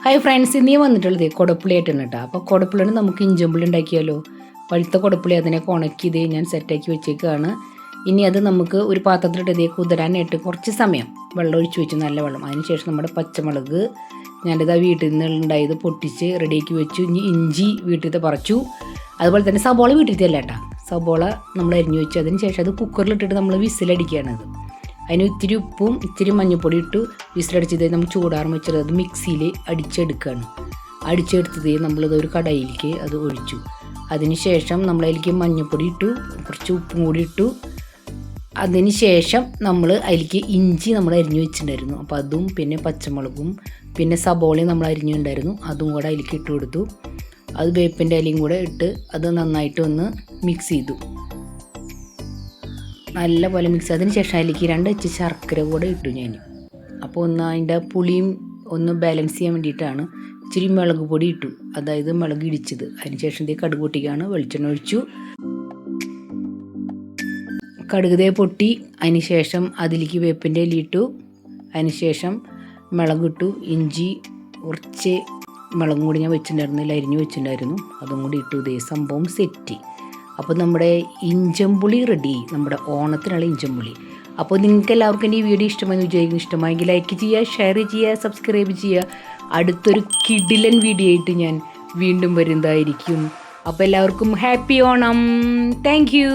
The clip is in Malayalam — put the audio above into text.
ഹായ് ഫ്രണ്ട്സ്, ഇന്നീ വന്നിട്ടുള്ളത് കുടപ്പുളിയായിട്ടാണ് കേട്ടോ. അപ്പോൾ കുടപ്പുളിയാണ് നമുക്ക് ഇഞ്ചമ്പുളി ഉണ്ടാക്കിയാലോ. പഴുത്ത കുടപ്പുളി അതിനെ ഉണക്കി ഞാൻ സെറ്റാക്കി വെച്ചേക്കാണ്. ഇനി അത് നമുക്ക് ഒരു പാത്രത്തിലിട്ട് കുതിരാനായിട്ട് കുറച്ച് സമയം വെള്ളം ഒഴിച്ച് വെച്ചു, നല്ല വെള്ളം. അതിനുശേഷം നമ്മുടെ പച്ചമുളക് ഞാനിതാ വീട്ടിൽ നിന്ന് ഉണ്ടായത് പൊട്ടിച്ച് റെഡിയാക്കി വെച്ചു. ഇനി ഇഞ്ചി വീട്ടിലത്തെ പറിച്ചു. അതുപോലെ തന്നെ സബോള വീട്ടിലത്തെ അല്ല കേട്ടോ, സബോള നമ്മൾ അരിഞ്ഞു വെച്ചു. അതിന് ശേഷം അത് കുക്കറിലിട്ടിട്ട് നമ്മൾ വിസിലടിക്കുകയാണത്. അതിന് ഇത്തിരി ഉപ്പും ഇത്തിരി മഞ്ഞൾപ്പൊടി ഇട്ട് വിസിലടിച്ചത് നമ്മൾ ചൂടാറും വെച്ചത് അത് മിക്സിയിൽ അടിച്ചെടുക്കുകയാണ്. അടിച്ചെടുത്തത് നമ്മളിത് ഒരു കടായിലേക്ക് അത് ഒഴിച്ചു. അതിന് ശേഷം നമ്മളതിലേക്ക് മഞ്ഞൾപ്പൊടി ഇട്ടു, കുറച്ച് ഉപ്പും കൂടി ഇട്ടു. അതിന് ശേഷം നമ്മൾ അതിലേക്ക് ഇഞ്ചി നമ്മൾ അരിഞ്ഞു വെച്ചിട്ടുണ്ടായിരുന്നു. അപ്പോൾ അതും പിന്നെ പച്ചമുളകും പിന്നെ സബോളയും നമ്മൾ അരിഞ്ഞിട്ടുണ്ടായിരുന്നു, അതും കൂടെ അതിലേക്ക് ഇട്ട് കൊടുത്തു. അത് വേപ്പിൻ്റെ ഇലയും കൂടെ ഇട്ട് അത് നന്നായിട്ട് ഒന്ന് മിക്സ് ചെയ്തു, നല്ല പോലെ മിക്സ്. അതിന് ശേഷം അതിലേക്ക് 2 ഇഞ്ച് ശർക്കര കൂടെ ഇട്ടു ഞാൻ. അപ്പോൾ ഒന്ന് അതിൻ്റെ പുളിയും ഒന്ന് ബാലൻസ് ചെയ്യാൻ വേണ്ടിയിട്ടാണ്. ഇച്ചിരി മുളക് പൊടി ഇട്ടു, അതായത് മുളക് ഇടിച്ചത്. അതിന് ശേഷം കടുക് പൊട്ടിക്കാണ്, വെളിച്ചെണ്ണ ഒഴിച്ചു. കടുക് പൊട്ടി. അതിന് ശേഷം അതിലേക്ക് വേപ്പിൻ്റെ ഇല ഇട്ടു. അതിന് ശേഷം മുളകിട്ടു, ഇഞ്ചി കുറച്ച് മുളകും കൂടി ഞാൻ വെച്ചിട്ടുണ്ടായിരുന്നില്ല, അരിഞ്ഞ് വെച്ചിട്ടുണ്ടായിരുന്നു, അതും കൂടി ഇട്ടു. സംഭവം സെറ്റ്. അപ്പോൾ നമ്മുടെ ഇഞ്ചമ്പുളി റെഡി, നമ്മുടെ ഓണത്തിനുള്ള ഇഞ്ചമ്പുളി. അപ്പോൾ നിങ്ങൾക്ക് എല്ലാവർക്കും എൻ്റെ ഈ വീഡിയോ ഇഷ്ടമെന്ന് വിചാരിക്കുന്നു. ഇഷ്ടമായെങ്കിൽ ലൈക്ക് ചെയ്യുക, ഷെയർ ചെയ്യുക, സബ്സ്ക്രൈബ് ചെയ്യുക. അടുത്തൊരു കിടിലൻ വീഡിയോ ആയിട്ട് ഞാൻ വീണ്ടും വരുന്നതായിരിക്കും. അപ്പോൾ എല്ലാവർക്കും ഹാപ്പി ഓണം. Thank you.